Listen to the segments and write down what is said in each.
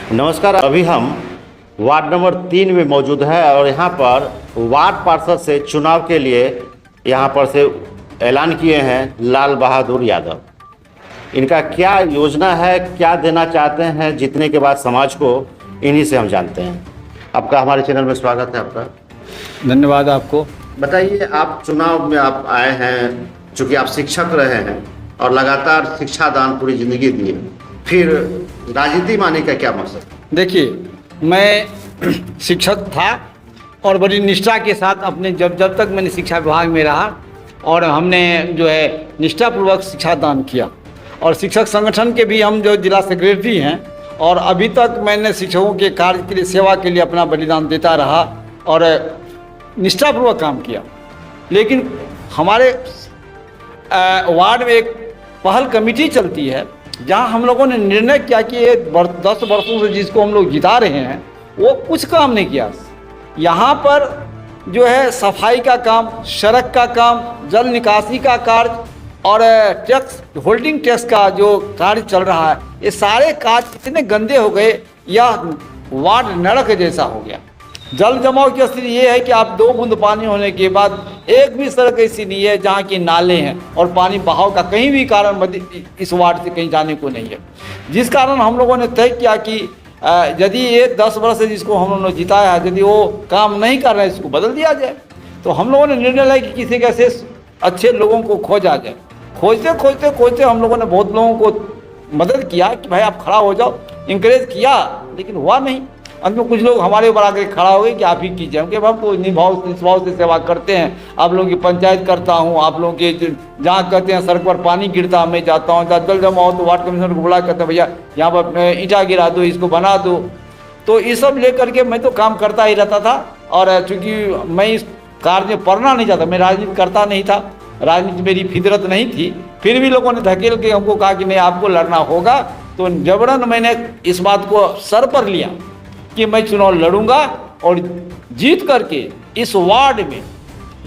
नमस्कार। अभी हम वार्ड नंबर 3 में मौजूद है और यहाँ पर वार्ड पार्षद से चुनाव के लिए यहाँ पर से ऐलान किए हैं लाल बहादुर यादव। इनका क्या योजना है, क्या देना चाहते हैं जीतने के बाद समाज को, इन्हीं से हम जानते हैं। आपका हमारे चैनल में स्वागत है। आपका धन्यवाद। आपको बताइए, आप चुनाव में आप आए हैं, चूँकि आप शिक्षक रहे हैं और लगातार शिक्षा दान पूरी ज़िंदगी दिए, फिर राजनीति में आने का क्या मकसद? देखिए, मैं शिक्षक था और बड़ी निष्ठा के साथ अपने जब तक मैंने शिक्षा विभाग में रहा और हमने जो है निष्ठापूर्वक शिक्षा दान किया और शिक्षक संगठन के भी हम जो जिला सेक्रेटरी हैं और अभी तक मैंने शिक्षकों के कार्य के लिए, सेवा के लिए अपना बलिदान देता रहा और निष्ठापूर्वक काम किया। लेकिन हमारे वार्ड में एक पहल कमेटी चलती है जहां हम लोगों ने निर्णय किया कि ये 10 वर्षों से जिसको हम लोग जिता रहे हैं वो कुछ काम नहीं किया। यहाँ पर जो है सफाई का काम, सड़क का काम, जल निकासी का कार्य और टैक्स, होल्डिंग टैक्स का जो कार्य चल रहा है, ये सारे कार्य इतने गंदे हो गए, यह वार्ड नरक जैसा हो गया। जल जमाव की स्थिति ये है कि आप 2 बूंद पानी होने के बाद एक भी सड़क ऐसी नहीं है जहाँ की नाले हैं और पानी बहाव का कहीं भी कारण इस वार्ड से कहीं जाने को नहीं है। जिस कारण हम लोगों ने तय किया कि यदि ये 10 वर्ष से जिसको हम लोगों ने जिताया है, यदि वो काम नहीं कर रहे हैं, इसको बदल दिया जाए। तो हम लोगों ने निर्णय लिया कि किसी कैसे अच्छे लोगों को खोजा जाए। खोजते हम लोगों ने बहुत लोगों को मदद किया कि भाई आप खड़ा हो जाओ, इंकरेज किया, लेकिन हुआ नहीं। अंत में कुछ लोग हमारे ऊपर आकर खड़ा हो गए कि आप ही कीजिए। हम हम तो निभाव से सेवा करते हैं, आप लोगों की पंचायत करता हूँ, आप लोगों के जहाँ कहते हैं सड़क पर पानी गिरता मैं जाता हूँ, जहाँ जल जमा हो तो वार्ड कमिश्नर को बुला कहते हैं भैया यहाँ पर ईंटा गिरा दो, इसको बना दो। तो ये सब लेकर के मैं तो काम करता ही रहता था और चूँकि मैं इस कार्य में पढ़ना नहीं चाहता, मैं राजनीति करता नहीं था, राजनीति मेरी फितरत नहीं थी, फिर भी लोगों ने धकेल के हमको कहा कि नहीं आपको लड़ना होगा। तो जबरन मैंने इस बात को सर पर लिया कि मैं चुनाव लड़ूंगा और जीत करके इस वार्ड में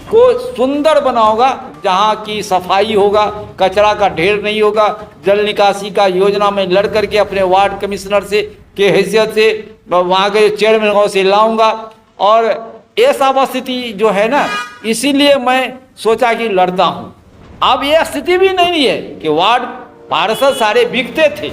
को सुंदर बनाऊंगा, जहां की सफाई होगा, कचरा का ढेर नहीं होगा, जल निकासी का योजना में लड़ करके अपने वार्ड कमिश्नर से के हैसियत से वहाँ के चेयरमैन से लाऊंगा। और ऐसा स्थिति जो है ना, इसीलिए मैं सोचा कि लड़ता हूँ। अब यह स्थिति भी नहीं है कि वार्ड पार्षद सारे बिकते थे,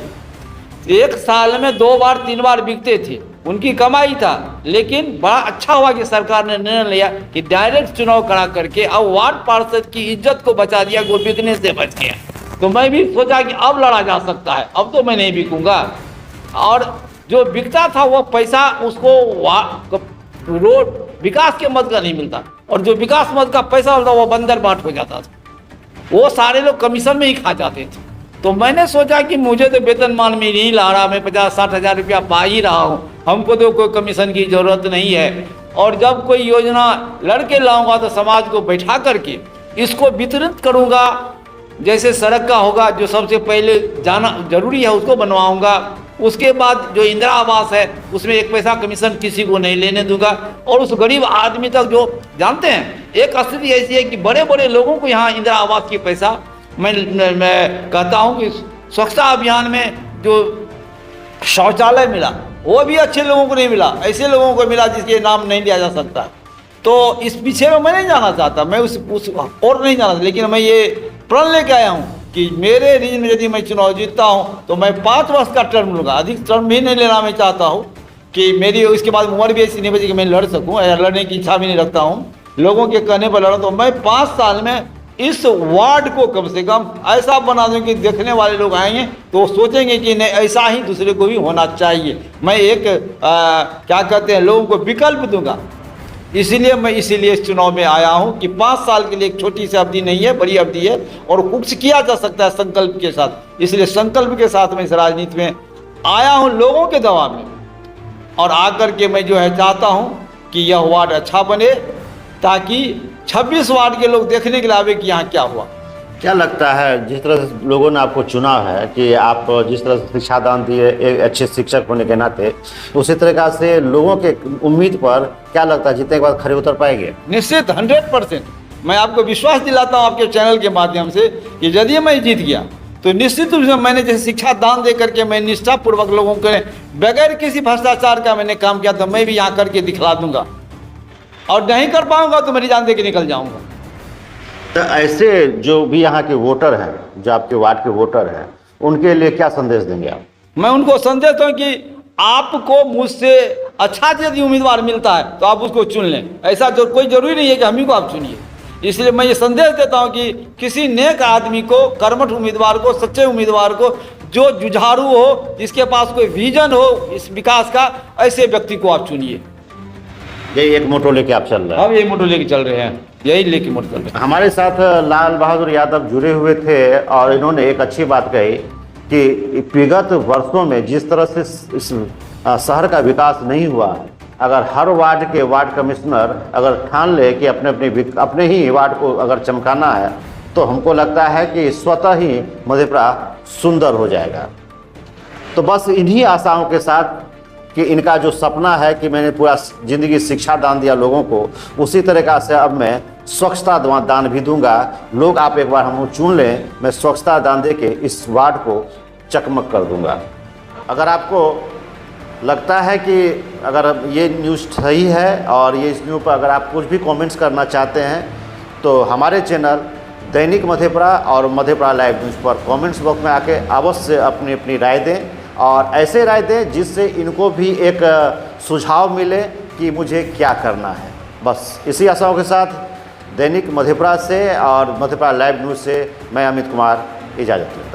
एक साल में 2 बार 3 बार बिकते थे, उनकी कमाई था। लेकिन बड़ा अच्छा हुआ कि सरकार ने निर्णय लिया कि डायरेक्ट चुनाव करा करके अब वार्ड पार्षद की इज्जत को बचा दिया, वो बिकने से बच गया। तो मैं भी सोचा कि अब लड़ा जा सकता है, अब तो मैं नहीं बिकूंगा। और जो बिकता था वो पैसा उसको रोड विकास के मद का नहीं मिलता और जो विकास मद का पैसा मिलता वो बंदर बाट हो जाता था, वो सारे लोग कमीशन में ही खा जाते थे। तो मैंने सोचा कि मुझे तो वेतनमान में नहीं ला रहा, मैं 50-60 हज़ार रुपया पा ही रहा हूँ, हमको तो कोई कमीशन की ज़रूरत नहीं है। और जब कोई योजना लड़के लाऊंगा तो समाज को बैठा करके इसको वितरित करूँगा। जैसे सड़क का होगा, जो सबसे पहले जाना जरूरी है उसको बनवाऊँगा। उसके बाद जो इंदिरा आवास है उसमें 1 पैसा कमीशन किसी को नहीं लेने दूंगा। और उस गरीब आदमी तक, जो जानते हैं एक स्थिति ऐसी है कि बड़े बड़े लोगों को यहाँ इंदिरा आवास की पैसा, मैं कहता हूँ कि स्वच्छता अभियान में जो शौचालय मिला वो भी अच्छे लोगों को नहीं मिला, ऐसे लोगों को मिला जिसके नाम नहीं लिया जा सकता। तो इस पीछे में मैं नहीं जाना चाहता, मैं उस और नहीं जाना, लेकिन मैं ये प्रण लेके आया हूँ कि मेरे रीजन में यदि मैं चुनाव जीतता हूँ तो मैं 5 वर्ष का टर्म लूँगा, अधिक टर्म भी नहीं लेना। मैं चाहता हूँ कि मेरी इसके बाद उम्र भी ऐसी नहीं बची कि मैं लड़ सकूँ, लड़ने की इच्छा भी नहीं रखता हूँ, लोगों के कहने पर लड़ा। तो मैं 5 साल में इस वार्ड को कम से कम ऐसा बना दूं कि देखने वाले लोग आएंगे तो सोचेंगे कि नहीं ऐसा ही दूसरे को भी होना चाहिए। मैं एक क्या कहते हैं, लोगों को विकल्प दूंगा। इसीलिए इस चुनाव में आया हूं कि 5 साल के लिए एक छोटी सी अवधि नहीं है, बड़ी अवधि है और कुछ किया जा सकता है संकल्प के साथ। इसलिए संकल्प के साथ मैं इस राजनीति में आया हूं, लोगों के दबाव में। और आकर के मैं जो है चाहता हूं कि यह वार्ड अच्छा बने, ताकि 26 वार्ड के लोग देखने के लिए आवे कि यहाँ क्या हुआ। क्या लगता है, जिस तरह से लोगों ने आपको चुना है कि आप जिस तरह से शिक्षा दान दिए एक अच्छे शिक्षक होने के नाते, उसी तरह से लोगों के उम्मीद पर क्या लगता है जीतने के बाद खरे उतर पाएंगे? निश्चित 100%। मैं आपको विश्वास दिलाता हूँ आपके चैनल के माध्यम से कि यदि मैं जीत गया तो निश्चित रूप से मैंने जैसे शिक्षा दान दे करके मैं निष्ठापूर्वक लोगों के बगैर किसी भ्रष्टाचार का मैंने काम किया, तो मैं भी यहाँ करके दिखला दूंगा, और नहीं कर पाऊंगा तो मेरी जान दे के निकल जाऊंगा। तो ऐसे जो भी यहाँ के वोटर हैं, जो आपके वार्ड के वोटर हैं, उनके लिए क्या संदेश देंगे आप? मैं उनको संदेश दूँ कि आपको मुझसे अच्छा यदि उम्मीदवार मिलता है तो आप उसको चुन लें, ऐसा जो कोई जरूरी नहीं है कि हम ही को आप चुनिए। इसलिए मैं ये संदेश देता हूँ कि किसी नेक आदमी को, कर्मठ उम्मीदवार को, सच्चे उम्मीदवार को, जो जुझारू हो, जिसके पास कोई विजन हो इस विकास का, ऐसे व्यक्ति को आप चुनिए। यही एक मोटो लेके आप चल रहे हैं? हम यही मोटो लेके चल रहे हैं, यही लेके मोटो चल रहे हैं। हमारे साथ लाल बहादुर यादव जुड़े हुए थे और इन्होंने एक अच्छी बात कही कि विगत वर्षों में जिस तरह से इस शहर का विकास नहीं हुआ है, अगर हर वार्ड के वार्ड कमिश्नर अगर ठान ले कि अपने ही वार्ड को अगर चमकाना है, तो हमको लगता है कि स्वतः ही मधेपुरा सुंदर हो जाएगा। तो बस इन्हीं आशाओं के साथ कि इनका जो सपना है कि मैंने पूरा ज़िंदगी शिक्षा दान दिया लोगों को, उसी तरीक़ा से अब मैं स्वच्छता दान भी दूंगा। लोग आप एक बार हम चुन लें, मैं स्वच्छता दान दे के इस वार्ड को चकमक कर दूंगा। अगर आपको लगता है कि अगर ये न्यूज़ सही है और ये इस न्यूज़ पर अगर आप कुछ भी कमेंट्स करना चाहते हैं, तो हमारे चैनल दैनिक मधेपुरा और मधेपुरा लाइव न्यूज़ पर कमेंट्स बॉक्स में आके अवश्य अपनी अपनी राय दें, और ऐसे राय दें जिससे इनको भी एक सुझाव मिले कि मुझे क्या करना है। बस इसी आशाओं के साथ दैनिक मधेपुरा से और मधेपुरा लाइव न्यूज़ से मैं अमित कुमार इजाज़त लेता हूँ।